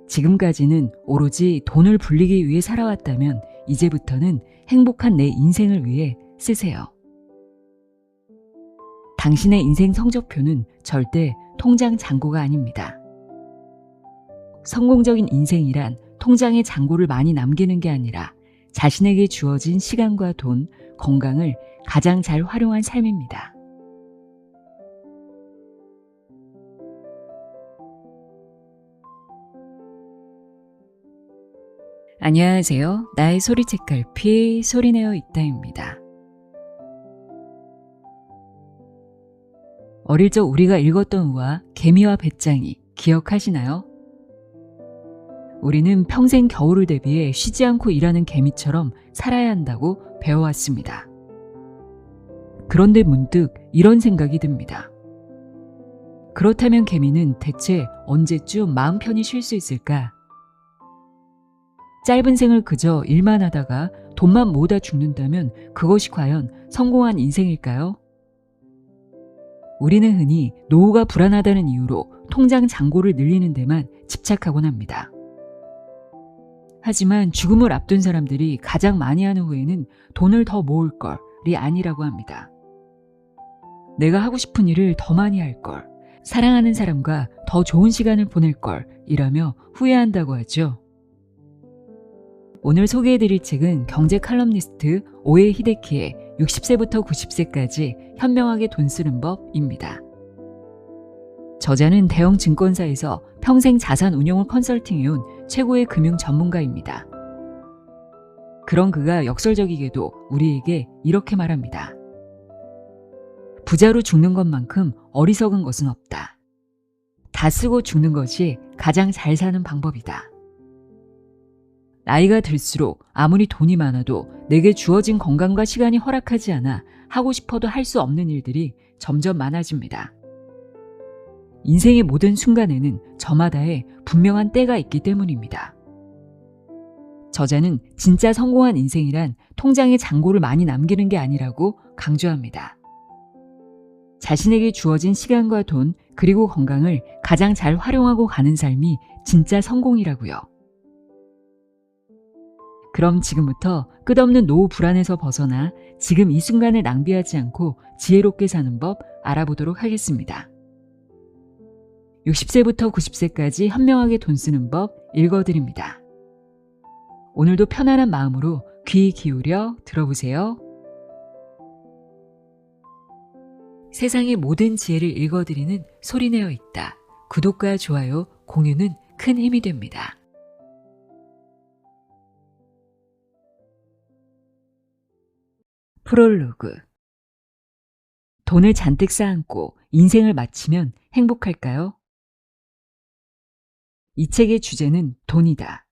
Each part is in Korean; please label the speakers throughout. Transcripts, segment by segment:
Speaker 1: 지금까지는 오로지 돈을 불리기 위해 살아왔다면 이제부터는 행복한 내 인생을 위해 쓰세요. 당신의 인생 성적표는 절대 통장 잔고가 아닙니다. 성공적인 인생이란 통장에 잔고를 많이 남기는 게 아니라 자신에게 주어진 시간과 돈, 건강을 가장 잘 활용한 삶입니다. 안녕하세요. 나의 소리책갈피 소리내어 있다입니다. 어릴 적 우리가 읽었던 우화 개미와 배짱이 기억하시나요? 우리는 평생 겨울을 대비해 쉬지 않고 일하는 개미처럼 살아야 한다고 배워왔습니다. 그런데 문득 이런 생각이 듭니다. 그렇다면 개미는 대체 언제쯤 마음 편히 쉴 수 있을까? 짧은 생을 그저 일만 하다가 돈만 모으다 죽는다면 그것이 과연 성공한 인생일까요? 우리는 흔히 노후가 불안하다는 이유로 통장 잔고를 늘리는 데만 집착하곤 합니다. 하지만 죽음을 앞둔 사람들이 가장 많이 하는 후회는 돈을 더 모을 걸이 아니라고 합니다. 내가 하고 싶은 일을 더 많이 할 걸, 사랑하는 사람과 더 좋은 시간을 보낼 걸 이라며 후회한다고 하죠. 오늘 소개해드릴 책은 경제 칼럼니스트 오에 히데키의 60세부터 90세까지 현명하게 돈 쓰는 법입니다. 저자는 대형 증권사에서 평생 자산 운용을 컨설팅해온 최고의 금융 전문가입니다. 그런 그가 역설적이게도 우리에게 이렇게 말합니다. 부자로 죽는 것만큼 어리석은 것은 없다. 다 쓰고 죽는 것이 가장 잘 사는 방법이다. 나이가 들수록 아무리 돈이 많아도 내게 주어진 건강과 시간이 허락하지 않아 하고 싶어도 할 수 없는 일들이 점점 많아집니다. 인생의 모든 순간에는 저마다의 분명한 때가 있기 때문입니다. 저자는 진짜 성공한 인생이란 통장에 잔고를 많이 남기는 게 아니라고 강조합니다. 자신에게 주어진 시간과 돈 그리고 건강을 가장 잘 활용하고 가는 삶이 진짜 성공이라고요. 그럼 지금부터 끝없는 노후 불안에서 벗어나 지금 이 순간을 낭비하지 않고 지혜롭게 사는 법 알아보도록 하겠습니다. 60세부터 90세까지 현명하게 돈 쓰는 법 읽어드립니다. 오늘도 편안한 마음으로 귀 기울여 들어보세요. 세상의 모든 지혜를 읽어드리는 소리내어 있다. 구독과 좋아요, 공유는 큰 힘이 됩니다. 프롤로그. 돈을 잔뜩 쌓아안고 인생을 마치면 행복할까요? 이 책의 주제는 돈이다.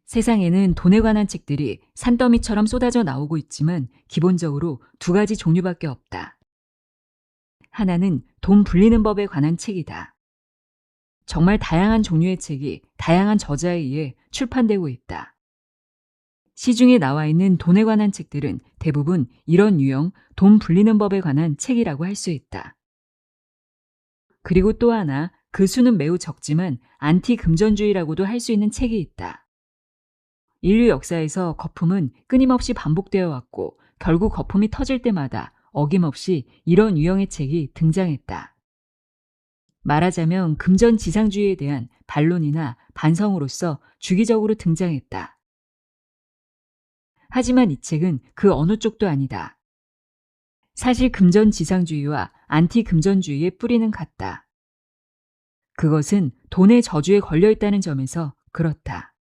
Speaker 1: 세상에는 돈에 관한 책들이 산더미처럼 쏟아져 나오고 있지만 기본적으로 두 가지 종류밖에 없다. 하나는 돈 불리는 법에 관한 책이다. 정말 다양한 종류의 책이 다양한 저자에 의해 출판되고 있다. 시중에 나와 있는 돈에 관한 책들은 대부분 이런 유형 돈 불리는 법에 관한 책이라고 할 수 있다. 그리고 또 하나 그 수는 매우 적지만 안티 금전주의라고도 할 수 있는 책이 있다. 인류 역사에서 거품은 끊임없이 반복되어 왔고 결국 거품이 터질 때마다 어김없이 이런 유형의 책이 등장했다. 말하자면 금전지상주의에 대한 반론이나 반성으로서 주기적으로 등장했다. 하지만 이 책은 그 어느 쪽도 아니다. 사실 금전지상주의와 안티금전주의의 뿌리는 같다. 그것은 돈의 저주에 걸려있다는 점에서 그렇다.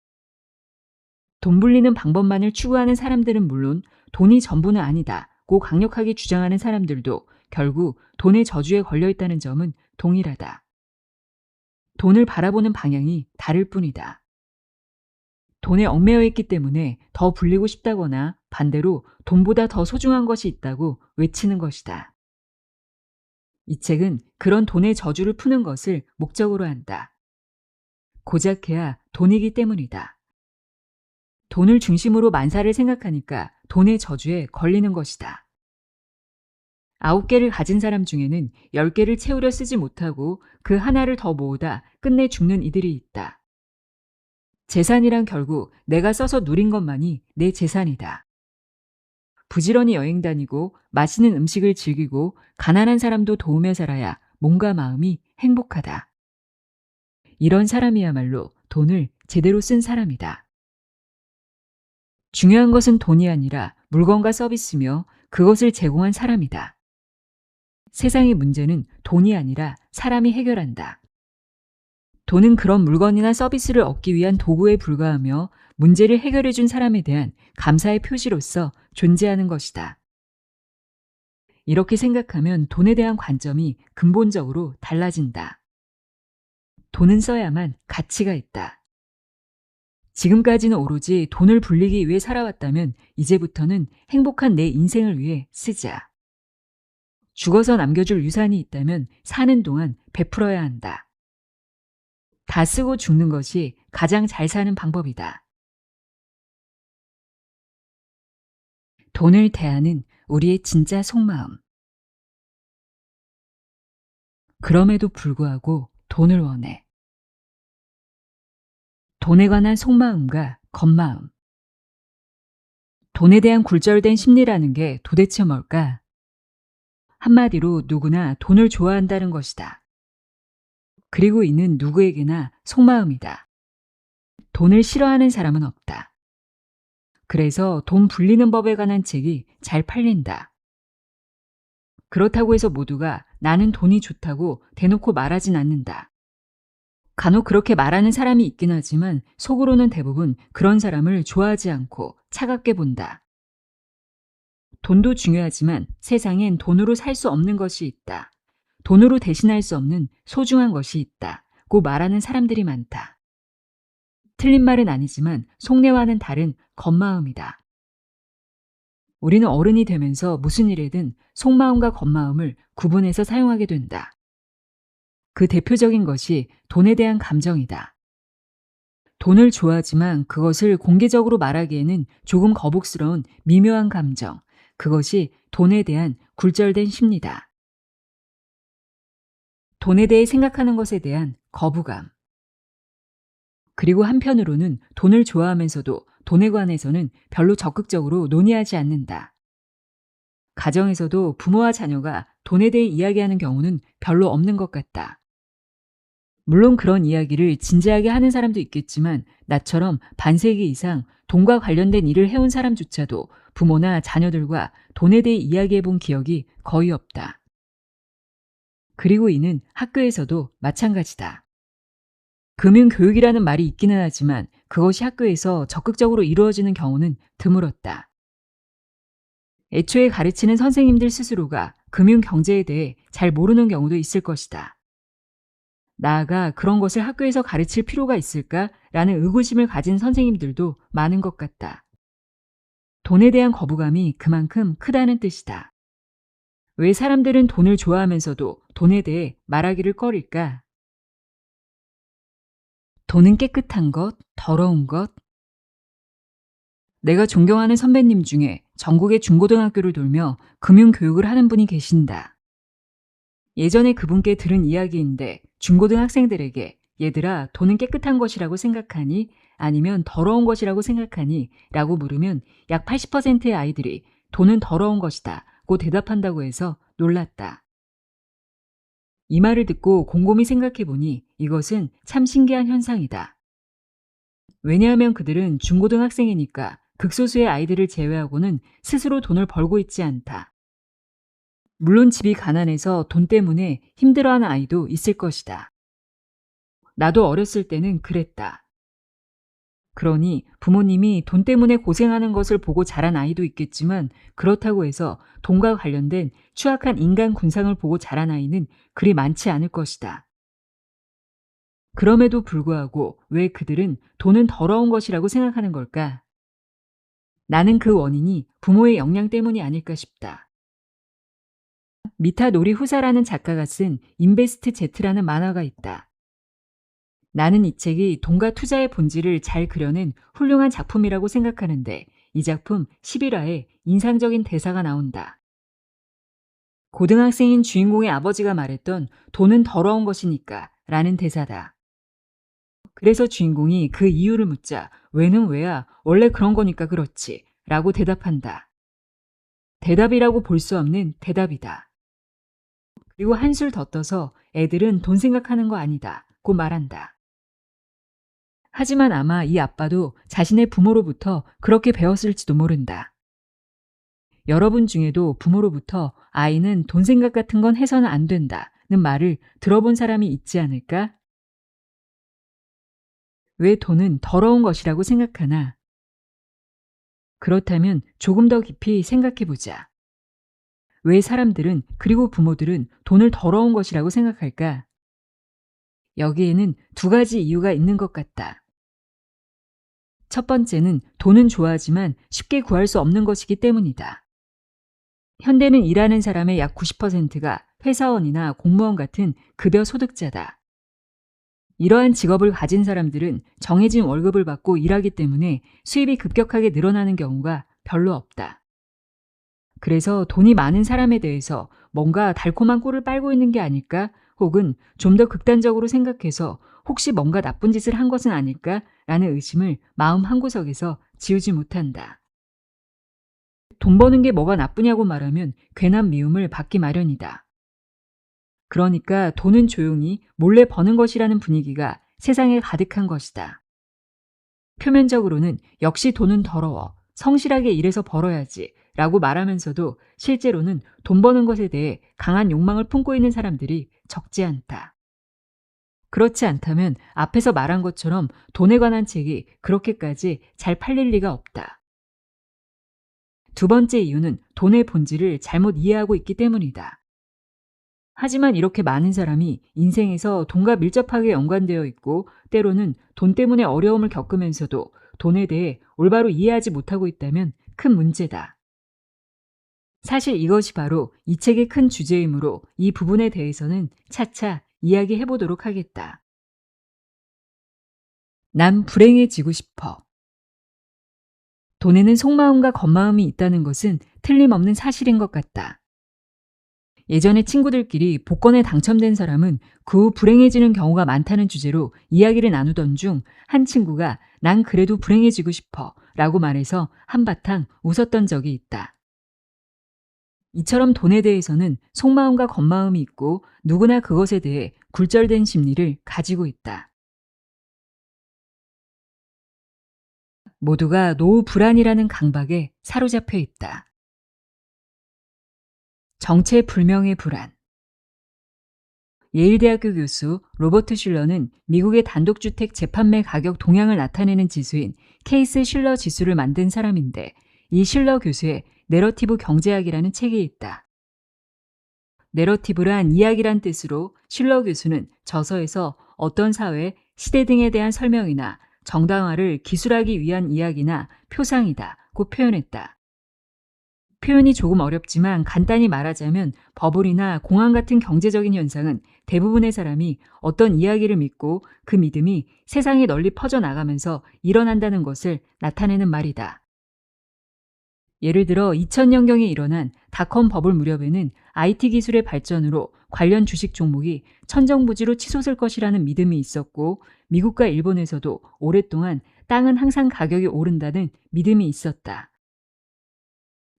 Speaker 1: 돈 불리는 방법만을 추구하는 사람들은 물론 돈이 전부는 아니다고 강력하게 주장하는 사람들도 결국 돈의 저주에 걸려있다는 점은 동일하다. 돈을 바라보는 방향이 다를 뿐이다. 돈에 얽매여 있기 때문에 더 불리고 싶다거나 반대로 돈보다 더 소중한 것이 있다고 외치는 것이다. 이 책은 그런 돈의 저주를 푸는 것을 목적으로 한다. 고작해야 돈이기 때문이다. 돈을 중심으로 만사를 생각하니까 돈의 저주에 걸리는 것이다. 9개를 가진 사람 중에는 10개를 채우려 쓰지 못하고 그 하나를 더 모으다 끝내 죽는 이들이 있다. 재산이란 결국 내가 써서 누린 것만이 내 재산이다. 부지런히 여행 다니고 맛있는 음식을 즐기고 가난한 사람도 도우며 살아야 몸과 마음이 행복하다. 이런 사람이야말로 돈을 제대로 쓴 사람이다. 중요한 것은 돈이 아니라 물건과 서비스며 그것을 제공한 사람이다. 세상의 문제는 돈이 아니라 사람이 해결한다. 돈은 그런 물건이나 서비스를 얻기 위한 도구에 불과하며 문제를 해결해 준 사람에 대한 감사의 표시로서 존재하는 것이다. 이렇게 생각하면 돈에 대한 관점이 근본적으로 달라진다. 돈은 써야만 가치가 있다. 지금까지는 오로지 돈을 불리기 위해 살아왔다면 이제부터는 행복한 내 인생을 위해 쓰자. 죽어서 남겨줄 유산이 있다면 사는 동안 베풀어야 한다. 다 쓰고 죽는 것이 가장 잘 사는 방법이다. 돈을 대하는 우리의 진짜 속마음. 그럼에도 불구하고 돈을 원해. 돈에 관한 속마음과 겉마음. 돈에 대한 굴절된 심리라는 게 도대체 뭘까? 한마디로 누구나 돈을 좋아한다는 것이다. 그리고 이는 누구에게나 속마음이다. 돈을 싫어하는 사람은 없다. 그래서 돈 불리는 법에 관한 책이 잘 팔린다. 그렇다고 해서 모두가 나는 돈이 좋다고 대놓고 말하진 않는다. 간혹 그렇게 말하는 사람이 있긴 하지만 속으로는 대부분 그런 사람을 좋아하지 않고 차갑게 본다. 돈도 중요하지만 세상엔 돈으로 살 수 없는 것이 있다. 돈으로 대신할 수 없는 소중한 것이 있다고 말하는 사람들이 많다. 틀린 말은 아니지만 속내와는 다른 겉마음이다. 우리는 어른이 되면서 무슨 일에든 속마음과 겉마음을 구분해서 사용하게 된다. 그 대표적인 것이 돈에 대한 감정이다. 돈을 좋아하지만 그것을 공개적으로 말하기에는 조금 거북스러운 미묘한 감정, 그것이 돈에 대한 굴절된 심리다. 돈에 대해 생각하는 것에 대한 거부감. 그리고 한편으로는 돈을 좋아하면서도 돈에 관해서는 별로 적극적으로 논의하지 않는다. 가정에서도 부모와 자녀가 돈에 대해 이야기하는 경우는 별로 없는 것 같다. 물론 그런 이야기를 진지하게 하는 사람도 있겠지만 나처럼 반세기 이상 돈과 관련된 일을 해온 사람조차도 부모나 자녀들과 돈에 대해 이야기해 본 기억이 거의 없다. 그리고 이는 학교에서도 마찬가지다. 금융교육이라는 말이 있기는 하지만 그것이 학교에서 적극적으로 이루어지는 경우는 드물었다. 애초에 가르치는 선생님들 스스로가 금융경제에 대해 잘 모르는 경우도 있을 것이다. 나아가 그런 것을 학교에서 가르칠 필요가 있을까라는 의구심을 가진 선생님들도 많은 것 같다. 돈에 대한 거부감이 그만큼 크다는 뜻이다. 왜 사람들은 돈을 좋아하면서도 돈에 대해 말하기를 꺼릴까? 돈은 깨끗한 것, 더러운 것. 내가 존경하는 선배님 중에 전국의 중고등학교를 돌며 금융교육을 하는 분이 계신다. 예전에 그분께 들은 이야기인데 중고등학생들에게 얘들아 돈은 깨끗한 것이라고 생각하니 아니면 더러운 것이라고 생각하니 라고 물으면 약 80%의 아이들이 돈은 더러운 것이다 고 대답한다고 해서 놀랐다. 이 말을 듣고 곰곰이 생각해 보니 이것은 참 신기한 현상이다. 왜냐하면 그들은 중고등학생이니까 극소수의 아이들을 제외하고는 스스로 돈을 벌고 있지 않다. 물론 집이 가난해서 돈 때문에 힘들어하는 아이도 있을 것이다. 나도 어렸을 때는 그랬다. 그러니 부모님이 돈 때문에 고생하는 것을 보고 자란 아이도 있겠지만 그렇다고 해서 돈과 관련된 추악한 인간 군상을 보고 자란 아이는 그리 많지 않을 것이다. 그럼에도 불구하고 왜 그들은 돈은 더러운 것이라고 생각하는 걸까? 나는 그 원인이 부모의 영향 때문이 아닐까 싶다. 미타 노리 후사라는 작가가 쓴 인베스트 Z라는 만화가 있다. 나는 이 책이 돈과 투자의 본질을 잘 그려낸 훌륭한 작품이라고 생각하는데 이 작품 11화에 인상적인 대사가 나온다. 고등학생인 주인공의 아버지가 말했던 돈은 더러운 것이니까 라는 대사다. 그래서 주인공이 그 이유를 묻자 왜는 왜야 원래 그런 거니까 그렇지 라고 대답한다. 대답이라고 볼 수 없는 대답이다. 그리고 한술 더 떠서 애들은 돈 생각하는 거 아니다 고 말한다. 하지만 아마 이 아빠도 자신의 부모로부터 그렇게 배웠을지도 모른다. 여러분 중에도 부모로부터 아이는 돈 생각 같은 건 해서는 안 된다는 말을 들어본 사람이 있지 않을까? 왜 돈은 더러운 것이라고 생각하나? 그렇다면 조금 더 깊이 생각해 보자. 왜 사람들은 그리고 부모들은 돈을 더러운 것이라고 생각할까? 여기에는 두 가지 이유가 있는 것 같다. 첫 번째는 돈은 좋아하지만 쉽게 구할 수 없는 것이기 때문이다. 현대는 일하는 사람의 약 90%가 회사원이나 공무원 같은 급여 소득자다. 이러한 직업을 가진 사람들은 정해진 월급을 받고 일하기 때문에 수입이 급격하게 늘어나는 경우가 별로 없다. 그래서 돈이 많은 사람에 대해서 뭔가 달콤한 꿀을 빨고 있는 게 아닐까? 혹은 좀 더 극단적으로 생각해서 혹시 뭔가 나쁜 짓을 한 것은 아닐까라는 의심을 마음 한구석에서 지우지 못한다. 돈 버는 게 뭐가 나쁘냐고 말하면 괜한 미움을 받기 마련이다. 그러니까 돈은 조용히 몰래 버는 것이라는 분위기가 세상에 가득한 것이다. 표면적으로는 역시 돈은 더러워, 성실하게 일해서 벌어야지 라고 말하면서도 실제로는 돈 버는 것에 대해 강한 욕망을 품고 있는 사람들이 적지 않다. 그렇지 않다면 앞에서 말한 것처럼 돈에 관한 책이 그렇게까지 잘 팔릴 리가 없다. 두 번째 이유는 돈의 본질을 잘못 이해하고 있기 때문이다. 하지만 이렇게 많은 사람이 인생에서 돈과 밀접하게 연관되어 있고 때로는 돈 때문에 어려움을 겪으면서도 돈에 대해 올바로 이해하지 못하고 있다면 큰 문제다. 사실 이것이 바로 이 책의 큰 주제이므로 이 부분에 대해서는 차차 이야기해 보도록 하겠다. 난 불행해지고 싶어. 돈에는 속마음과 겉마음이 있다는 것은 틀림없는 사실인 것 같다. 예전에 친구들끼리 복권에 당첨된 사람은 그 후 불행해지는 경우가 많다는 주제로 이야기를 나누던 중 한 친구가 난 그래도 불행해지고 싶어 라고 말해서 한바탕 웃었던 적이 있다. 이처럼 돈에 대해서는 속마음과 겉마음이 있고 누구나 그것에 대해 굴절된 심리를 가지고 있다. 모두가 노후 불안이라는 강박에 사로잡혀 있다. 정체불명의 불안. 예일대학교 교수 로버트 슐러는 미국의 단독주택 재판매 가격 동향을 나타내는 지수인 케이스 슐러 지수를 만든 사람인데 이 슐러 교수의 내러티브 경제학이라는 책이 있다. 내러티브란 이야기란 뜻으로 슐러 교수는 저서에서 어떤 사회, 시대 등에 대한 설명이나 정당화를 기술하기 위한 이야기나 표상이다고 표현했다. 표현이 조금 어렵지만 간단히 말하자면 버블이나 공황 같은 경제적인 현상은 대부분의 사람이 어떤 이야기를 믿고 그 믿음이 세상에 널리 퍼져나가면서 일어난다는 것을 나타내는 말이다. 예를 들어 2000년경에 일어난 닷컴 버블 무렵에는 IT 기술의 발전으로 관련 주식 종목이 천정부지로 치솟을 것이라는 믿음이 있었고 미국과 일본에서도 오랫동안 땅은 항상 가격이 오른다는 믿음이 있었다.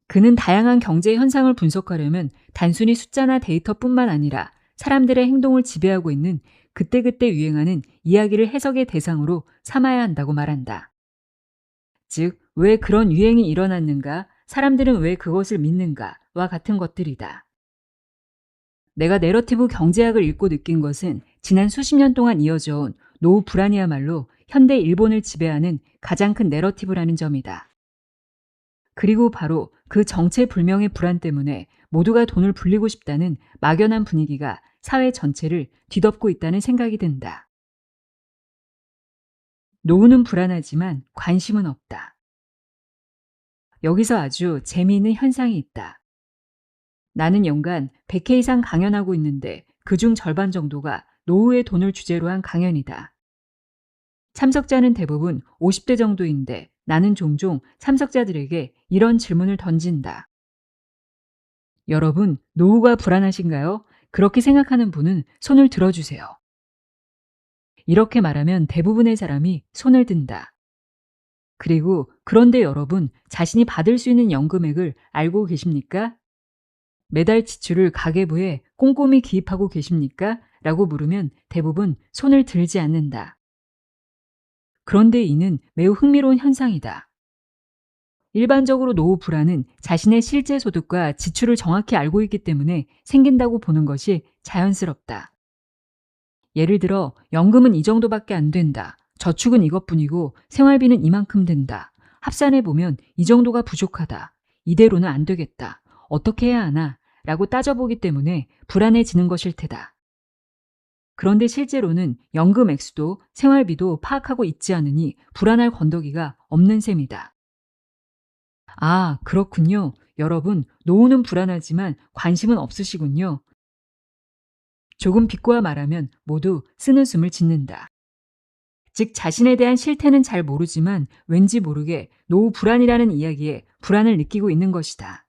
Speaker 1: 그는 다양한 경제 현상을 분석하려면 단순히 숫자나 데이터뿐만 아니라 사람들의 행동을 지배하고 있는 그때그때 유행하는 이야기를 해석의 대상으로 삼아야 한다고 말한다. 즉, 왜 그런 유행이 일어났는가, 사람들은 왜 그것을 믿는가와 같은 것들이다. 내가 내러티브 경제학을 읽고 느낀 것은 지난 수십 년 동안 이어져 온 노후 불안이야말로 현대 일본을 지배하는 가장 큰 내러티브라는 점이다. 그리고 바로 그 정체불명의 불안 때문에 모두가 돈을 불리고 싶다는 막연한 분위기가 사회 전체를 뒤덮고 있다는 생각이 든다. 노후는 불안하지만 관심은 없다. 여기서 아주 재미있는 현상이 있다. 나는 연간 100회 이상 강연하고 있는데 그중 절반 정도가 노후의 돈을 주제로 한 강연이다. 참석자는 대부분 50대 정도인데 나는 종종 참석자들에게 이런 질문을 던진다. 여러분, 노후가 불안하신가요? 그렇게 생각하는 분은 손을 들어주세요. 이렇게 말하면 대부분의 사람이 손을 든다. 그리고 그런데 여러분, 자신이 받을 수 있는 연금액을 알고 계십니까? 매달 지출을 가계부에 꼼꼼히 기입하고 계십니까? 라고 물으면 대부분 손을 들지 않는다. 그런데 이는 매우 흥미로운 현상이다. 일반적으로 노후 불안은 자신의 실제 소득과 지출을 정확히 알고 있기 때문에 생긴다고 보는 것이 자연스럽다. 예를 들어 연금은 이 정도밖에 안 된다. 저축은 이것뿐이고 생활비는 이만큼 든다. 합산해 보면 이 정도가 부족하다. 이대로는 안 되겠다. 어떻게 해야 하나? 라고 따져보기 때문에 불안해지는 것일 테다. 그런데 실제로는 연금 액수도 생활비도 파악하고 있지 않으니 불안할 건더기가 없는 셈이다. 아, 그렇군요. 여러분, 노후는 불안하지만 관심은 없으시군요. 조금 비꼬아 말하면 모두 쓰는 숨을 짓는다. 즉 자신에 대한 실태는 잘 모르지만 왠지 모르게 노후 불안이라는 이야기에 불안을 느끼고 있는 것이다.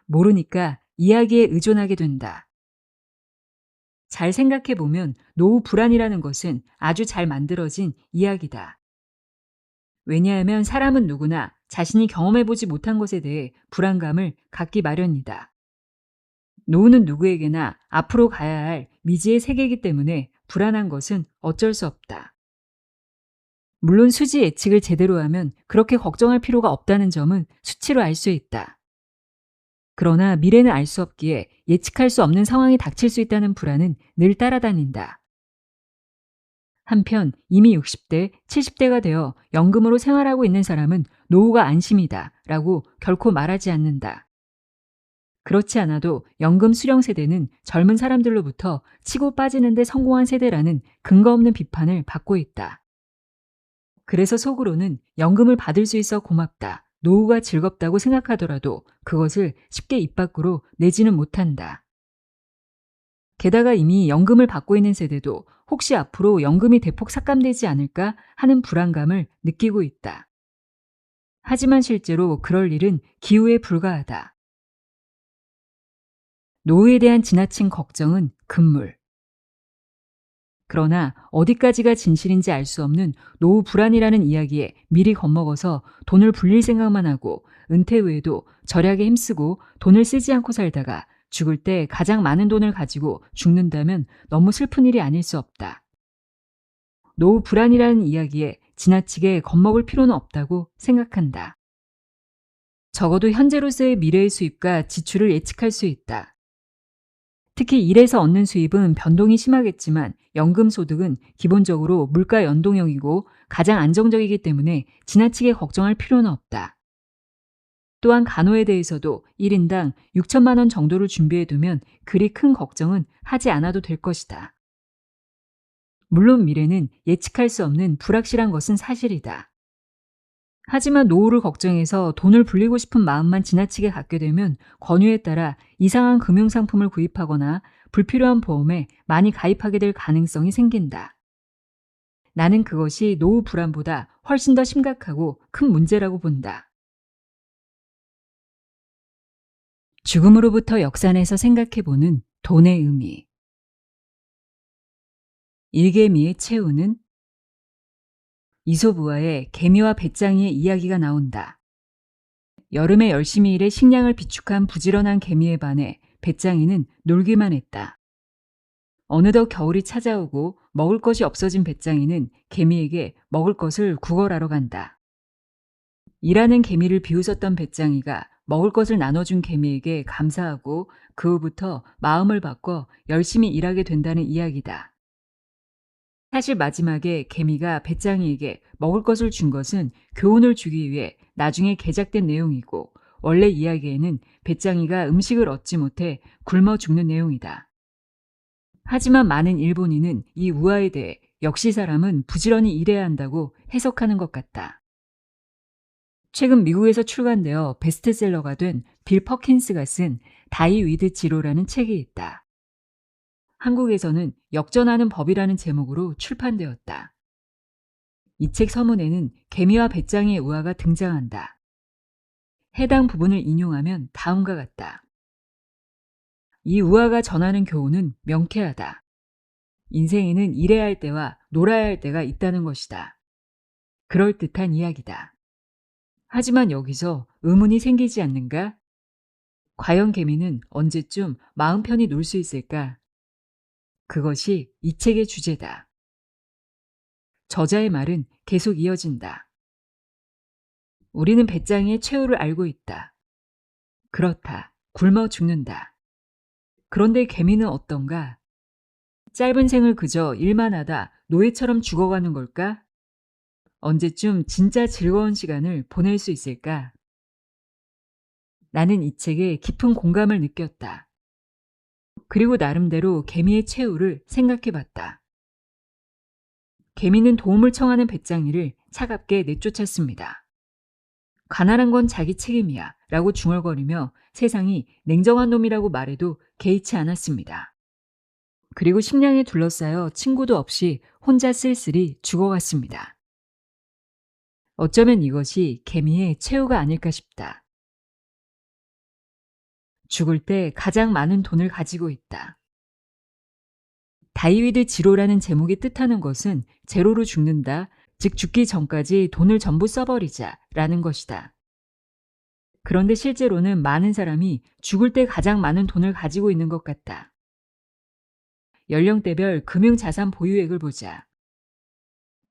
Speaker 1: 모르니까 이야기에 의존하게 된다. 잘 생각해 보면 노후 불안이라는 것은 아주 잘 만들어진 이야기다. 왜냐하면 사람은 누구나 자신이 경험해보지 못한 것에 대해 불안감을 갖기 마련이다. 노후는 누구에게나 앞으로 가야 할 미지의 세계이기 때문에 불안한 것은 어쩔 수 없다. 물론 수지 예측을 제대로 하면 그렇게 걱정할 필요가 없다는 점은 수치로 알 수 있다. 그러나 미래는 알 수 없기에 예측할 수 없는 상황이 닥칠 수 있다는 불안은 늘 따라다닌다. 한편 이미 60대, 70대가 되어 연금으로 생활하고 있는 사람은 노후가 안심이다 라고 결코 말하지 않는다. 그렇지 않아도 연금 수령 세대는 젊은 사람들로부터 치고 빠지는데 성공한 세대라는 근거 없는 비판을 받고 있다. 그래서 속으로는 연금을 받을 수 있어 고맙다, 노후가 즐겁다고 생각하더라도 그것을 쉽게 입 밖으로 내지는 못한다. 게다가 이미 연금을 받고 있는 세대도 혹시 앞으로 연금이 대폭 삭감되지 않을까 하는 불안감을 느끼고 있다. 하지만 실제로 그럴 일은 기우에 불과하다. 노후에 대한 지나친 걱정은 금물. 그러나 어디까지가 진실인지 알 수 없는 노후 불안이라는 이야기에 미리 겁먹어서 돈을 불릴 생각만 하고 은퇴 후에도 절약에 힘쓰고 돈을 쓰지 않고 살다가 죽을 때 가장 많은 돈을 가지고 죽는다면 너무 슬픈 일이 아닐 수 없다. 노후 불안이라는 이야기에 지나치게 겁먹을 필요는 없다고 생각한다. 적어도 현재로서의 미래의 수입과 지출을 예측할 수 있다. 특히 일에서 얻는 수입은 변동이 심하겠지만 연금 소득은 기본적으로 물가 연동형이고 가장 안정적이기 때문에 지나치게 걱정할 필요는 없다. 또한 간호에 대해서도 1인당 6천만 원 정도를 준비해두면 그리 큰 걱정은 하지 않아도 될 것이다. 물론 미래는 예측할 수 없는 불확실한 것은 사실이다. 하지만 노후를 걱정해서 돈을 불리고 싶은 마음만 지나치게 갖게 되면 권유에 따라 이상한 금융상품을 구입하거나 불필요한 보험에 많이 가입하게 될 가능성이 생긴다. 나는 그것이 노후 불안보다 훨씬 더 심각하고 큰 문제라고 본다. 죽음으로부터 역산해서 생각해보는 돈의 의미. 일개미의 최후는 이솝우화에 개미와 배짱이의 이야기가 나온다. 여름에 열심히 일해 식량을 비축한 부지런한 개미에 반해 배짱이는 놀기만 했다. 어느덧 겨울이 찾아오고 먹을 것이 없어진 배짱이는 개미에게 먹을 것을 구걸하러 간다. 일하는 개미를 비웃었던 배짱이가 먹을 것을 나눠준 개미에게 감사하고 그 후부터 마음을 바꿔 열심히 일하게 된다는 이야기다. 사실 마지막에 개미가 배짱이에게 먹을 것을 준 것은 교훈을 주기 위해 나중에 개작된 내용이고 원래 이야기에는 배짱이가 음식을 얻지 못해 굶어 죽는 내용이다. 하지만 많은 일본인은 이 우화에 대해 역시 사람은 부지런히 일해야 한다고 해석하는 것 같다. 최근 미국에서 출간되어 베스트셀러가 된 빌 퍼킨스가 쓴 다이 위드 지로라는 책이 있다. 한국에서는 역전하는 법이라는 제목으로 출판되었다. 이 책 서문에는 개미와 배짱이의 우화가 등장한다. 해당 부분을 인용하면 다음과 같다. 이 우화가 전하는 교훈은 명쾌하다. 인생에는 일해야 할 때와 놀아야 할 때가 있다는 것이다. 그럴듯한 이야기다. 하지만 여기서 의문이 생기지 않는가? 과연 개미는 언제쯤 마음 편히 놀 수 있을까? 그것이 이 책의 주제다. 저자의 말은 계속 이어진다. 우리는 배짱이의 최후를 알고 있다. 그렇다. 굶어 죽는다. 그런데 개미는 어떤가? 짧은 생을 그저 일만 하다 노예처럼 죽어가는 걸까? 언제쯤 진짜 즐거운 시간을 보낼 수 있을까? 나는 이 책에 깊은 공감을 느꼈다. 그리고 나름대로 개미의 최후를 생각해 봤다. 개미는 도움을 청하는 배짱이를 차갑게 내쫓았습니다. 가난한 건 자기 책임이야 라고 중얼거리며 세상이 냉정한 놈이라고 말해도 개의치 않았습니다. 그리고 식량에 둘러싸여 친구도 없이 혼자 쓸쓸히 죽어갔습니다. 어쩌면 이것이 개미의 최후가 아닐까 싶다. 죽을 때 가장 많은 돈을 가지고 있다. 다이비드 지로라는 제목이 뜻하는 것은 제로로 죽는다, 즉 죽기 전까지 돈을 전부 써버리자 라는 것이다. 그런데 실제로는 많은 사람이 죽을 때 가장 많은 돈을 가지고 있는 것 같다. 연령대별 금융자산 보유액을 보자.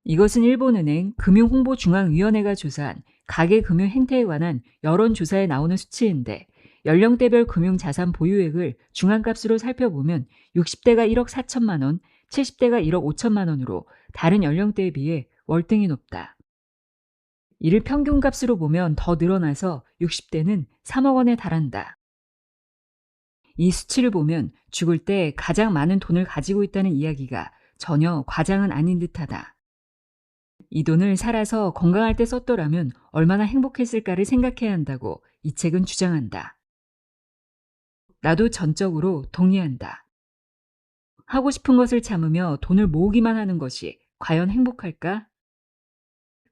Speaker 1: 이것은 일본은행 금융홍보중앙위원회가 조사한 가계금융 행태에 관한 여론조사에 나오는 수치인데 연령대별 금융자산 보유액을 중앙값으로 살펴보면 60대가 1억 4천만 원, 70대가 1억 5천만 원으로 다른 연령대에 비해 월등히 높다. 이를 평균값으로 보면 더 늘어나서 60대는 3억 원에 달한다. 이 수치를 보면 죽을 때 가장 많은 돈을 가지고 있다는 이야기가 전혀 과장은 아닌 듯하다. 이 돈을 살아서 건강할 때 썼더라면 얼마나 행복했을까를 생각해야 한다고 이 책은 주장한다. 나도 전적으로 동의한다. 하고 싶은 것을 참으며 돈을 모으기만 하는 것이 과연 행복할까?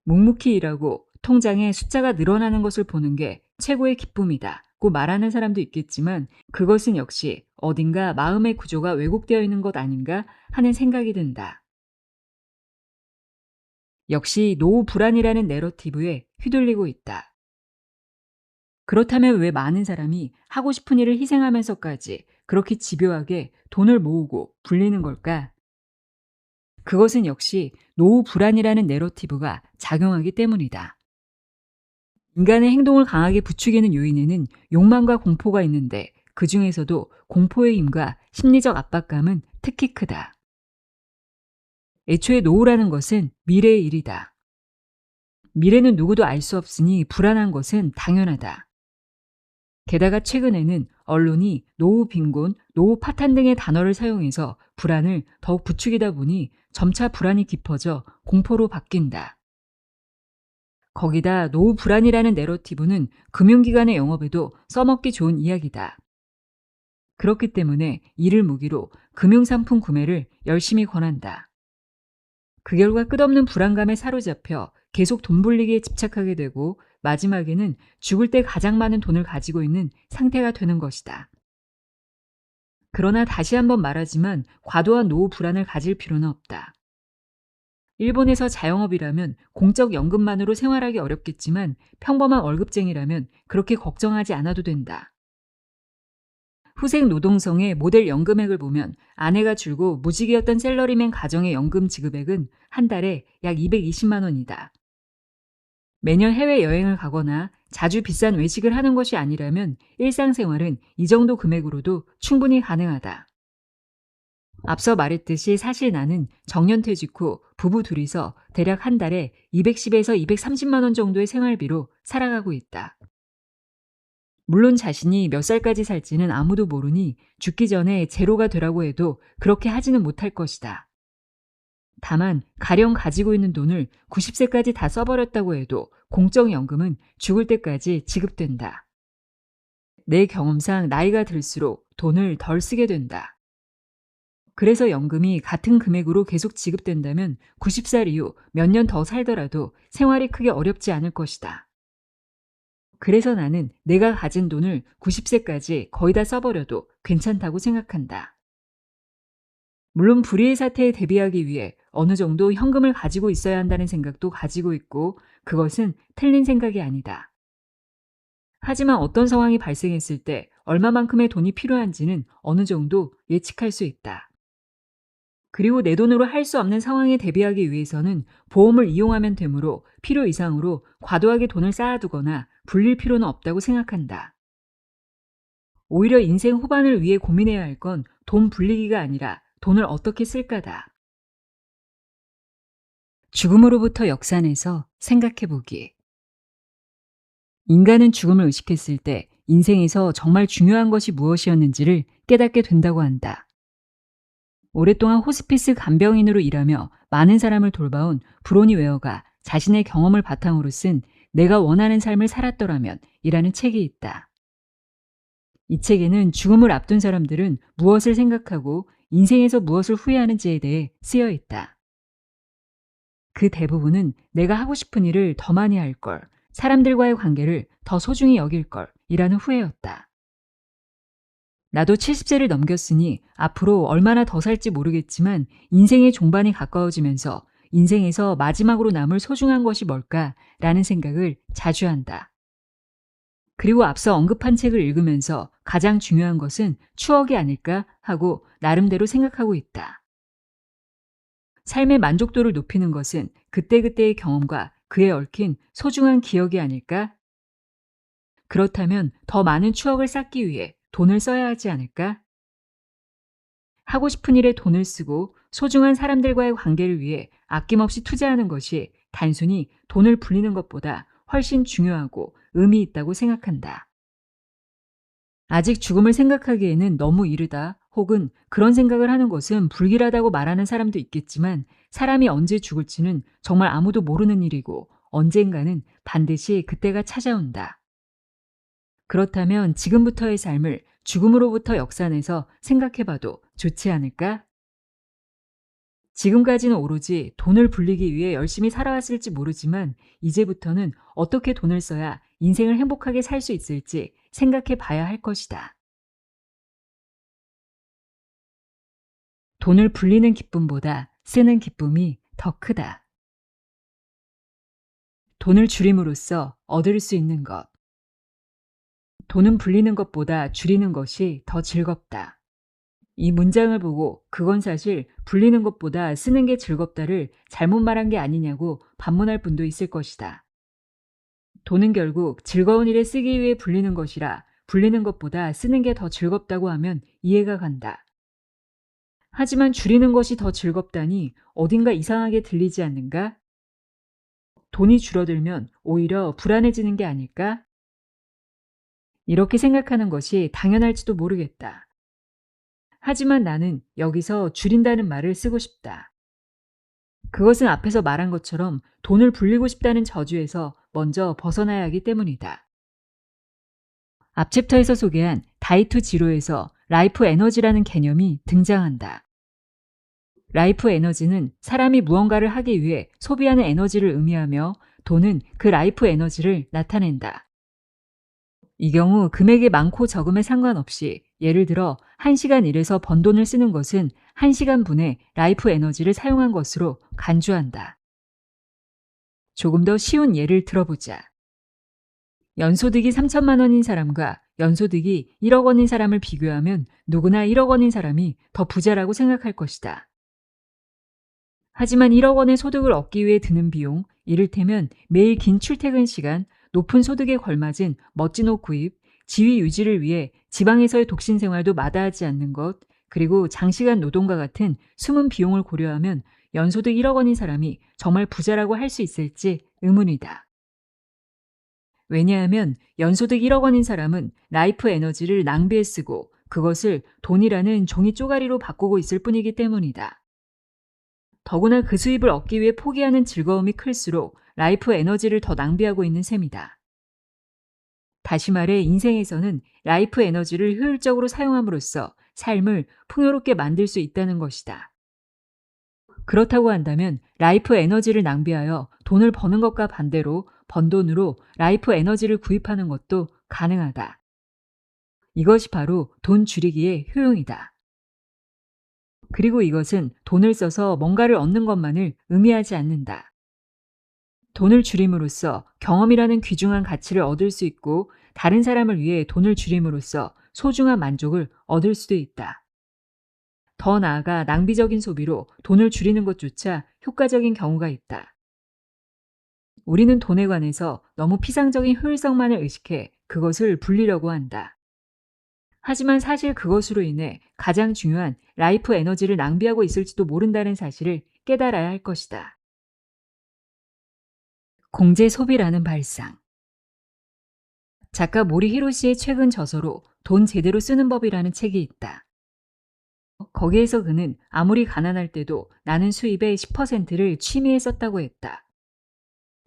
Speaker 1: 묵묵히 일하고 통장에 숫자가 늘어나는 것을 보는 게 최고의 기쁨이다고 말하는 사람도 있겠지만 그것은 역시 어딘가 마음의 구조가 왜곡되어 있는 것 아닌가 하는 생각이 든다. 역시 노후 불안이라는 내러티브에 휘둘리고 있다. 그렇다면 왜 많은 사람이 하고 싶은 일을 희생하면서까지 그렇게 집요하게 돈을 모으고 불리는 걸까? 그것은 역시 노후 불안이라는 내러티브가 작용하기 때문이다. 인간의 행동을 강하게 부추기는 요인에는 욕망과 공포가 있는데 그 중에서도 공포의 힘과 심리적 압박감은 특히 크다. 애초에 노후라는 것은 미래의 일이다. 미래는 누구도 알 수 없으니 불안한 것은 당연하다. 게다가 최근에는 언론이 노후 빈곤, 노후 파탄 등의 단어를 사용해서 불안을 더욱 부추기다 보니 점차 불안이 깊어져 공포로 바뀐다. 거기다 노후 불안이라는 내러티브는 금융기관의 영업에도 써먹기 좋은 이야기다. 그렇기 때문에 이를 무기로 금융상품 구매를 열심히 권한다. 그 결과 끝없는 불안감에 사로잡혀 계속 돈 불리기에 집착하게 되고 마지막에는 죽을 때 가장 많은 돈을 가지고 있는 상태가 되는 것이다. 그러나 다시 한번 말하지만 과도한 노후 불안을 가질 필요는 없다. 일본에서 자영업이라면 공적 연금만으로 생활하기 어렵겠지만 평범한 월급쟁이라면 그렇게 걱정하지 않아도 된다. 후생 노동성의 모델 연금액을 보면 아내가 줄고 무직이었던 셀러리맨 가정의 연금 지급액은 한 달에 약 220만 원이다. 매년 해외여행을 가거나 자주 비싼 외식을 하는 것이 아니라면 일상생활은 이 정도 금액으로도 충분히 가능하다. 앞서 말했듯이 사실 나는 정년퇴직 후 부부 둘이서 대략 한 달에 210에서 230만 원 정도의 생활비로 살아가고 있다. 물론 자신이 몇 살까지 살지는 아무도 모르니 죽기 전에 제로가 되라고 해도 그렇게 하지는 못할 것이다. 다만 가령 가지고 있는 돈을 90세까지 다 써버렸다고 해도 공적연금은 죽을 때까지 지급된다. 내 경험상 나이가 들수록 돈을 덜 쓰게 된다. 그래서 연금이 같은 금액으로 계속 지급된다면 90살 이후 몇 년 더 살더라도 생활이 크게 어렵지 않을 것이다. 그래서 나는 내가 가진 돈을 90세까지 거의 다 써버려도 괜찮다고 생각한다. 물론 불의의 사태에 대비하기 위해 어느 정도 현금을 가지고 있어야 한다는 생각도 가지고 있고 그것은 틀린 생각이 아니다. 하지만 어떤 상황이 발생했을 때 얼마만큼의 돈이 필요한지는 어느 정도 예측할 수 있다. 그리고 내 돈으로 할 수 없는 상황에 대비하기 위해서는 보험을 이용하면 되므로 필요 이상으로 과도하게 돈을 쌓아두거나 불릴 필요는 없다고 생각한다. 오히려 인생 후반을 위해 고민해야 할 건 돈 불리기가 아니라 돈을 어떻게 쓸까다. 죽음으로부터 역산해서 생각해보기. 인간은 죽음을 의식했을 때 인생에서 정말 중요한 것이 무엇이었는지를 깨닫게 된다고 한다. 오랫동안 호스피스 간병인으로 일하며 많은 사람을 돌봐온 브로니 웨어가 자신의 경험을 바탕으로 쓴 내가 원하는 삶을 살았더라면 이라는 책이 있다. 이 책에는 죽음을 앞둔 사람들은 무엇을 생각하고 인생에서 무엇을 후회하는지에 대해 쓰여 있다. 그 대부분은 내가 하고 싶은 일을 더 많이 할 걸, 사람들과의 관계를 더 소중히 여길 걸 이라는 후회였다. 나도 70세를 넘겼으니 앞으로 얼마나 더 살지 모르겠지만 인생의 종반이 가까워지면서 인생에서 마지막으로 남을 소중한 것이 뭘까라는 생각을 자주 한다. 그리고 앞서 언급한 책을 읽으면서 가장 중요한 것은 추억이 아닐까 하고 나름대로 생각하고 있다. 삶의 만족도를 높이는 것은 그때그때의 경험과 그에 얽힌 소중한 기억이 아닐까? 그렇다면 더 많은 추억을 쌓기 위해 돈을 써야 하지 않을까? 하고 싶은 일에 돈을 쓰고 소중한 사람들과의 관계를 위해 아낌없이 투자하는 것이 단순히 돈을 불리는 것보다 훨씬 중요하고 의미 있다고 생각한다. 아직 죽음을 생각하기에는 너무 이르다 혹은 그런 생각을 하는 것은 불길하다고 말하는 사람도 있겠지만 사람이 언제 죽을지는 정말 아무도 모르는 일이고 언젠가는 반드시 그때가 찾아온다. 그렇다면 지금부터의 삶을 죽음으로부터 역산해서 생각해봐도 좋지 않을까? 지금까지는 오로지 돈을 불리기 위해 열심히 살아왔을지 모르지만 이제부터는 어떻게 돈을 써야 인생을 행복하게 살 수 있을지 생각해 봐야 할 것이다. 돈을 불리는 기쁨보다 쓰는 기쁨이 더 크다. 돈을 줄임으로써 얻을 수 있는 것. 돈은 불리는 것보다 줄이는 것이 더 즐겁다. 이 문장을 보고 그건 사실 불리는 것보다 쓰는 게 즐겁다를 잘못 말한 게 아니냐고 반문할 분도 있을 것이다. 돈은 결국 즐거운 일에 쓰기 위해 불리는 것이라 불리는 것보다 쓰는 게 더 즐겁다고 하면 이해가 간다. 하지만 줄이는 것이 더 즐겁다니 어딘가 이상하게 들리지 않는가? 돈이 줄어들면 오히려 불안해지는 게 아닐까? 이렇게 생각하는 것이 당연할지도 모르겠다. 하지만 나는 여기서 줄인다는 말을 쓰고 싶다. 그것은 앞에서 말한 것처럼 돈을 불리고 싶다는 저주에서 먼저 벗어나야 하기 때문이다. 앞 챕터에서 소개한 다이투 지로에서 라이프 에너지라는 개념이 등장한다. 라이프 에너지는 사람이 무언가를 하기 위해 소비하는 에너지를 의미하며 돈은 그 라이프 에너지를 나타낸다. 이 경우 금액이 많고 적음에 상관없이 예를 들어 1시간 일해서 번 돈을 쓰는 것은 1시간 분의 라이프 에너지를 사용한 것으로 간주한다. 조금 더 쉬운 예를 들어보자. 연소득이 3천만 원인 사람과 연소득이 1억 원인 사람을 비교하면 누구나 1억 원인 사람이 더 부자라고 생각할 것이다. 하지만 1억 원의 소득을 얻기 위해 드는 비용, 이를테면 매일 긴 출퇴근 시간, 높은 소득에 걸맞은 멋진 옷 구입, 지위 유지를 위해 지방에서의 독신 생활도 마다하지 않는 것, 그리고 장시간 노동과 같은 숨은 비용을 고려하면 연소득 1억 원인 사람이 정말 부자라고 할 수 있을지 의문이다. 왜냐하면 연소득 1억 원인 사람은 라이프 에너지를 낭비해 쓰고 그것을 돈이라는 종이 쪼가리로 바꾸고 있을 뿐이기 때문이다. 더구나 그 수입을 얻기 위해 포기하는 즐거움이 클수록 라이프 에너지를 더 낭비하고 있는 셈이다. 다시 말해 인생에서는 라이프 에너지를 효율적으로 사용함으로써 삶을 풍요롭게 만들 수 있다는 것이다. 그렇다고 한다면 라이프 에너지를 낭비하여 돈을 버는 것과 반대로 번 돈으로 라이프 에너지를 구입하는 것도 가능하다. 이것이 바로 돈 줄이기의 효용이다. 그리고 이것은 돈을 써서 뭔가를 얻는 것만을 의미하지 않는다. 돈을 줄임으로써 경험이라는 귀중한 가치를 얻을 수 있고 다른 사람을 위해 돈을 줄임으로써 소중한 만족을 얻을 수도 있다. 더 나아가 낭비적인 소비로 돈을 줄이는 것조차 효과적인 경우가 있다. 우리는 돈에 관해서 너무 피상적인 효율성만을 의식해 그것을 불리려고 한다. 하지만 사실 그것으로 인해 가장 중요한 라이프 에너지를 낭비하고 있을지도 모른다는 사실을 깨달아야 할 것이다. 공제 소비라는 발상. 작가 모리 히로시의 최근 저서로 돈 제대로 쓰는 법이라는 책이 있다. 거기에서 그는 아무리 가난할 때도 나는 수입의 10%를 취미에 썼다고 했다.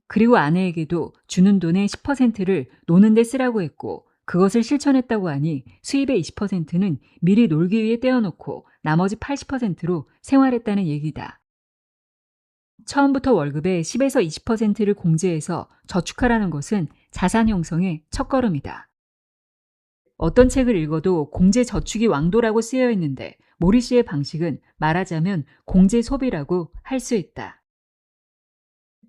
Speaker 1: 그리고 아내에게도 주는 돈의 10%를 노는 데 쓰라고 했고 그것을 실천했다고 하니 수입의 20%는 미리 놀기 위해 떼어놓고 나머지 80%로 생활했다는 얘기다. 처음부터 월급의 10에서 20%를 공제해서 저축하라는 것은 자산 형성의 첫걸음이다. 어떤 책을 읽어도 공제 저축이 왕도라고 쓰여 있는데 모리 씨의 방식은 말하자면 공제 소비라고 할 수 있다.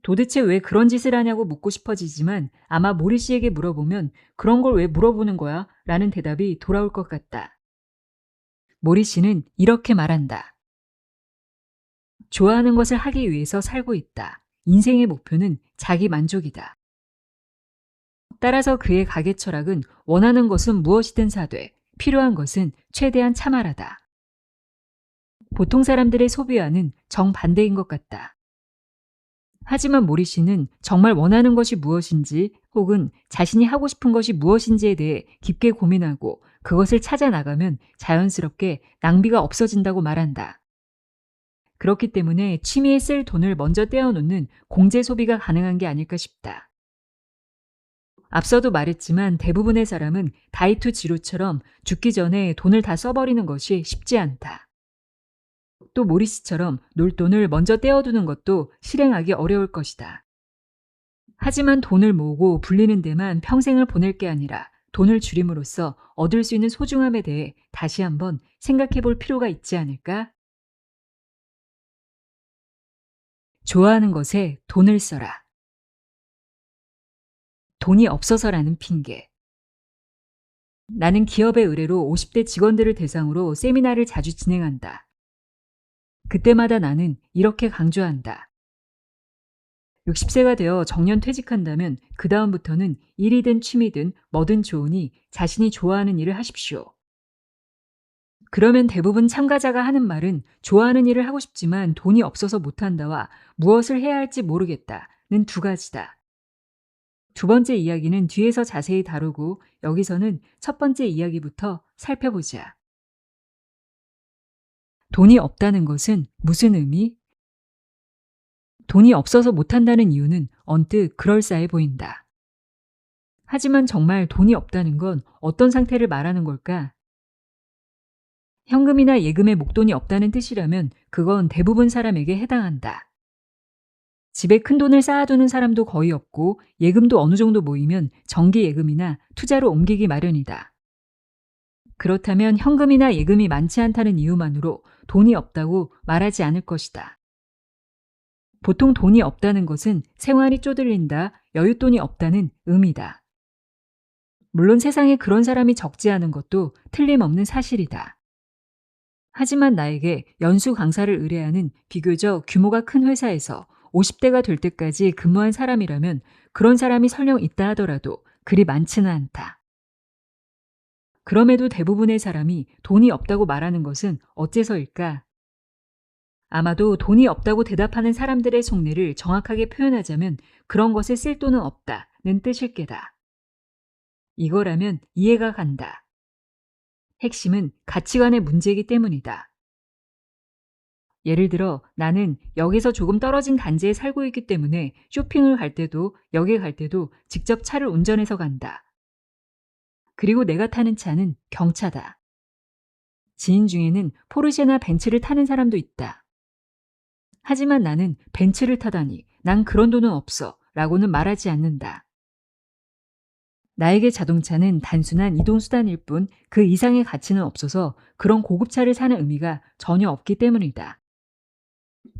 Speaker 1: 도대체 왜 그런 짓을 하냐고 묻고 싶어지지만 아마 모리 씨에게 물어보면 그런 걸 왜 물어보는 거야? 라는 대답이 돌아올 것 같다. 모리 씨는 이렇게 말한다. 좋아하는 것을 하기 위해서 살고 있다. 인생의 목표는 자기 만족이다. 따라서 그의 가계 철학은 원하는 것은 무엇이든 사되 필요한 것은 최대한 참아라다. 보통 사람들의 소비와는 정반대인 것 같다. 하지만 모리 씨는 정말 원하는 것이 무엇인지 혹은 자신이 하고 싶은 것이 무엇인지에 대해 깊게 고민하고 그것을 찾아 나가면 자연스럽게 낭비가 없어진다고 말한다. 그렇기 때문에 취미에 쓸 돈을 먼저 떼어놓는 공제 소비가 가능한 게 아닐까 싶다. 앞서도 말했지만 대부분의 사람은 다이투 지루처럼 죽기 전에 돈을 다 써버리는 것이 쉽지 않다. 또 모리 씨처럼 놀 돈을 먼저 떼어두는 것도 실행하기 어려울 것이다. 하지만 돈을 모으고 불리는 데만 평생을 보낼 게 아니라 돈을 줄임으로써 얻을 수 있는 소중함에 대해 다시 한번 생각해 볼 필요가 있지 않을까? 좋아하는 것에 돈을 써라. 돈이 없어서라는 핑계. 나는 기업의 의뢰로 50대 직원들을 대상으로 세미나를 자주 진행한다. 그때마다 나는 이렇게 강조한다. 60세가 되어 정년 퇴직한다면 그 다음부터는 일이든 취미든 뭐든 좋으니 자신이 좋아하는 일을 하십시오. 그러면 대부분 참가자가 하는 말은 좋아하는 일을 하고 싶지만 돈이 없어서 못한다와 무엇을 해야 할지 모르겠다는 두 가지다. 두 번째 이야기는 뒤에서 자세히 다루고 여기서는 첫 번째 이야기부터 살펴보자. 돈이 없다는 것은 무슨 의미? 돈이 없어서 못한다는 이유는 언뜻 그럴싸해 보인다. 하지만 정말 돈이 없다는 건 어떤 상태를 말하는 걸까? 현금이나 예금에 목돈이 없다는 뜻이라면 그건 대부분 사람에게 해당한다. 집에 큰 돈을 쌓아두는 사람도 거의 없고 예금도 어느 정도 모이면 정기예금이나 투자로 옮기기 마련이다. 그렇다면 현금이나 예금이 많지 않다는 이유만으로 돈이 없다고 말하지 않을 것이다. 보통 돈이 없다는 것은 생활이 쪼들린다, 여윳돈이 없다는 의미다. 물론 세상에 그런 사람이 적지 않은 것도 틀림없는 사실이다. 하지만 나에게 연수 강사를 의뢰하는 비교적 규모가 큰 회사에서 50대가 될 때까지 근무한 사람이라면 그런 사람이 설령 있다 하더라도 그리 많지는 않다. 그럼에도 대부분의 사람이 돈이 없다고 말하는 것은 어째서일까? 아마도 돈이 없다고 대답하는 사람들의 속내를 정확하게 표현하자면 그런 것에 쓸 돈은 없다는 뜻일 게다. 이거라면 이해가 간다. 핵심은 가치관의 문제이기 때문이다. 예를 들어 나는 역에서 조금 떨어진 단지에 살고 있기 때문에 쇼핑을 갈 때도 역에 갈 때도 직접 차를 운전해서 간다. 그리고 내가 타는 차는 경차다. 지인 중에는 포르쉐나 벤츠를 타는 사람도 있다. 하지만 나는 벤츠를 타다니 난 그런 돈은 없어 라고는 말하지 않는다. 나에게 자동차는 단순한 이동수단일 뿐 그 이상의 가치는 없어서 그런 고급차를 사는 의미가 전혀 없기 때문이다.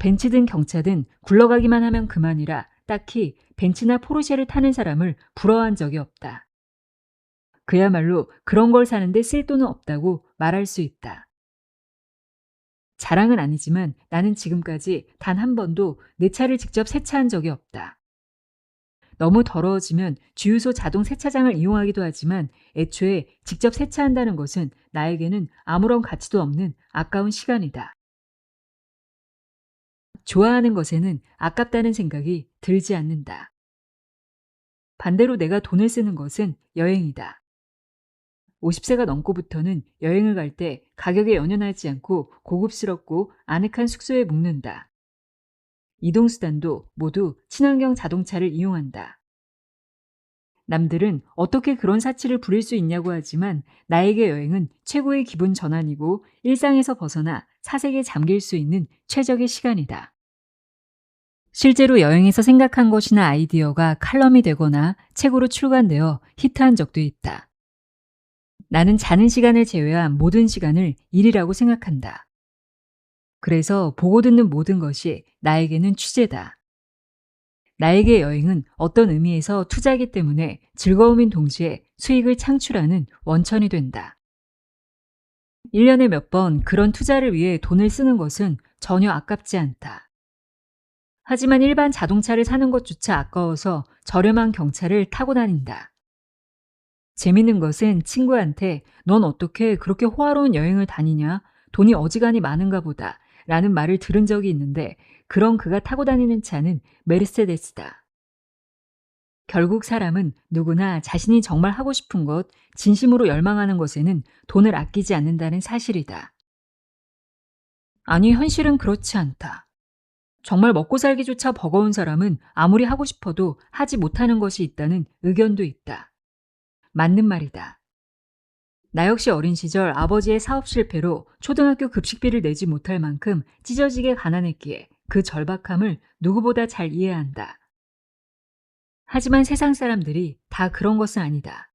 Speaker 1: 벤츠든 경차든 굴러가기만 하면 그만이라 딱히 벤츠나 포르쉐를 타는 사람을 부러워한 적이 없다. 그야말로 그런 걸 사는데 쓸 돈은 없다고 말할 수 있다. 자랑은 아니지만 나는 지금까지 단 한 번도 내 차를 직접 세차한 적이 없다. 너무 더러워지면 주유소 자동 세차장을 이용하기도 하지만 애초에 직접 세차한다는 것은 나에게는 아무런 가치도 없는 아까운 시간이다. 좋아하는 것에는 아깝다는 생각이 들지 않는다. 반대로 내가 돈을 쓰는 것은 여행이다. 50세가 넘고부터는 여행을 갈 때 가격에 연연하지 않고 고급스럽고 아늑한 숙소에 묵는다. 이동수단도 모두 친환경 자동차를 이용한다. 남들은 어떻게 그런 사치를 부릴 수 있냐고 하지만 나에게 여행은 최고의 기분 전환이고 일상에서 벗어나 사색에 잠길 수 있는 최적의 시간이다. 실제로 여행에서 생각한 것이나 아이디어가 칼럼이 되거나 책으로 출간되어 히트한 적도 있다. 나는 자는 시간을 제외한 모든 시간을 일이라고 생각한다. 그래서 보고 듣는 모든 것이 나에게는 취재다. 나에게 여행은 어떤 의미에서 투자이기 때문에 즐거움인 동시에 수익을 창출하는 원천이 된다. 1년에 몇 번 그런 투자를 위해 돈을 쓰는 것은 전혀 아깝지 않다. 하지만 일반 자동차를 사는 것조차 아까워서 저렴한 경차를 타고 다닌다. 재밌는 것은 친구한테 넌 어떻게 그렇게 호화로운 여행을 다니냐? 돈이 어지간히 많은가 보다 라는 말을 들은 적이 있는데 그런 그가 타고 다니는 차는 메르세데스다. 결국 사람은 누구나 자신이 정말 하고 싶은 것, 진심으로 열망하는 것에는 돈을 아끼지 않는다는 사실이다. 아니, 현실은 그렇지 않다. 정말 먹고 살기조차 버거운 사람은 아무리 하고 싶어도 하지 못하는 것이 있다는 의견도 있다. 맞는 말이다. 나 역시 어린 시절 아버지의 사업 실패로 초등학교 급식비를 내지 못할 만큼 찢어지게 가난했기에 그 절박함을 누구보다 잘 이해한다. 하지만 세상 사람들이 다 그런 것은 아니다.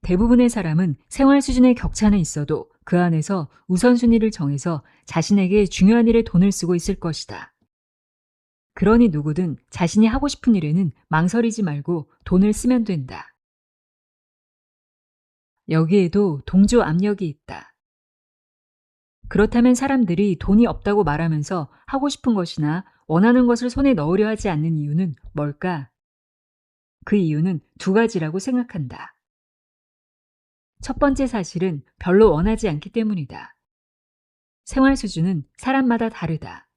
Speaker 1: 대부분의 사람은 생활 수준의 격차는 있어도 그 안에서 우선순위를 정해서 자신에게 중요한 일에 돈을 쓰고 있을 것이다. 그러니 누구든 자신이 하고 싶은 일에는 망설이지 말고 돈을 쓰면 된다. 여기에도 동조 압력이 있다. 그렇다면 사람들이 돈이 없다고 말하면서 하고 싶은 것이나 원하는 것을 손에 넣으려 하지 않는 이유는 뭘까? 그 이유는 두 가지라고 생각한다. 첫 번째 사실은 별로 원하지 않기 때문이다. 생활 수준은 사람마다 다르다.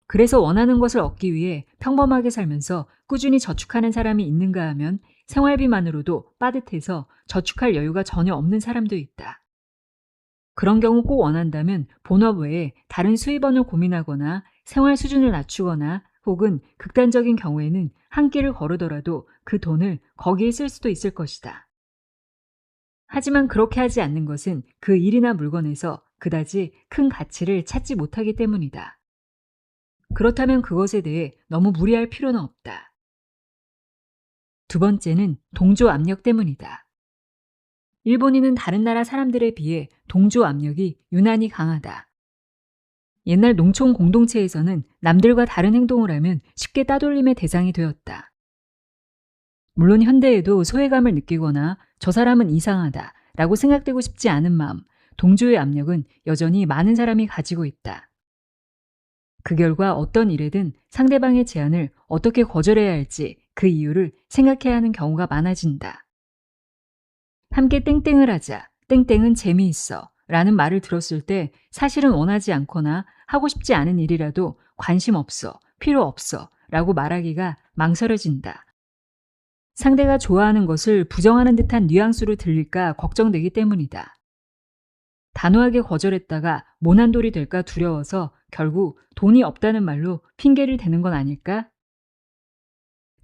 Speaker 1: 그래서 원하는 것을 얻기 위해 평범하게 살면서 꾸준히 저축하는 사람이 있는가 하면 생활비만으로도 빠듯해서 저축할 여유가 전혀 없는 사람도 있다. 그런 경우 꼭 원한다면 본업 외에 다른 수입원을 고민하거나 생활 수준을 낮추거나 혹은 극단적인 경우에는 한 끼를 거르더라도 그 돈을 거기에 쓸 수도 있을 것이다. 하지만 그렇게 하지 않는 것은 그 일이나 물건에서 그다지 큰 가치를 찾지 못하기 때문이다. 그렇다면 그것에 대해 너무 무리할 필요는 없다. 두 번째는 동조 압력 때문이다. 일본인은 다른 나라 사람들에 비해 동조 압력이 유난히 강하다. 옛날 농촌 공동체에서는 남들과 다른 행동을 하면 쉽게 따돌림의 대상이 되었다. 물론 현대에도 소외감을 느끼거나 저 사람은 이상하다 라고 생각되고 싶지 않은 마음, 동조의 압력은 여전히 많은 사람이 가지고 있다. 그 결과 어떤 일에든 상대방의 제안을 어떻게 거절해야 할지 그 이유를 생각해야 하는 경우가 많아진다. 함께 땡땡을 하자, 땡땡은 재미있어 라는 말을 들었을 때 사실은 원하지 않거나 하고 싶지 않은 일이라도 관심 없어, 필요 없어 라고 말하기가 망설여진다. 상대가 좋아하는 것을 부정하는 듯한 뉘앙스로 들릴까 걱정되기 때문이다. 단호하게 거절했다가 모난돌이 될까 두려워서 결국 돈이 없다는 말로 핑계를 대는 건 아닐까?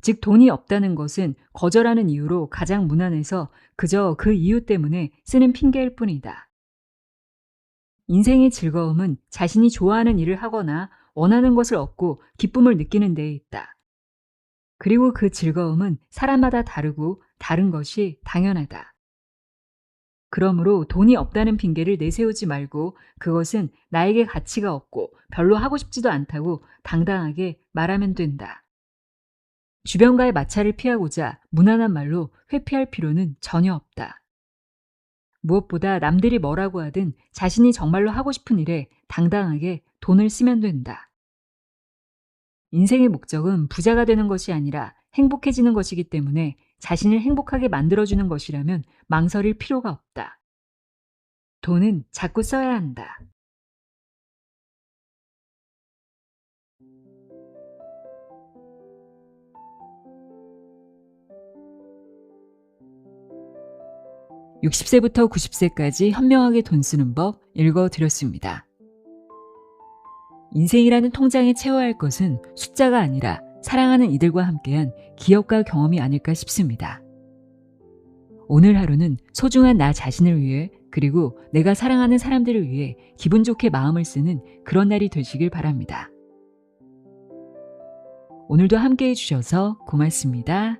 Speaker 1: 즉 돈이 없다는 것은 거절하는 이유로 가장 무난해서 그저 그 이유 때문에 쓰는 핑계일 뿐이다. 인생의 즐거움은 자신이 좋아하는 일을 하거나 원하는 것을 얻고 기쁨을 느끼는 데에 있다. 그리고 그 즐거움은 사람마다 다르고 다른 것이 당연하다. 그러므로 돈이 없다는 핑계를 내세우지 말고 그것은 나에게 가치가 없고 별로 하고 싶지도 않다고 당당하게 말하면 된다. 주변과의 마찰을 피하고자 무난한 말로 회피할 필요는 전혀 없다. 무엇보다 남들이 뭐라고 하든 자신이 정말로 하고 싶은 일에 당당하게 돈을 쓰면 된다. 인생의 목적은 부자가 되는 것이 아니라 행복해지는 것이기 때문에 자신을 행복하게 만들어주는 것이라면 망설일 필요가 없다. 돈은 자꾸 써야 한다. (60세부터 90세까지) 현명하게 돈 쓰는 법 읽어드렸습니다. 인생이라는 통장에 채워야 할 것은 숫자가 아니라 사랑하는 이들과 함께한 기억과 경험이 아닐까 싶습니다. 오늘 하루는 소중한 나 자신을 위해 그리고 내가 사랑하는 사람들을 위해 기분 좋게 마음을 쓰는 그런 날이 되시길 바랍니다. 오늘도 함께해 주셔서 고맙습니다.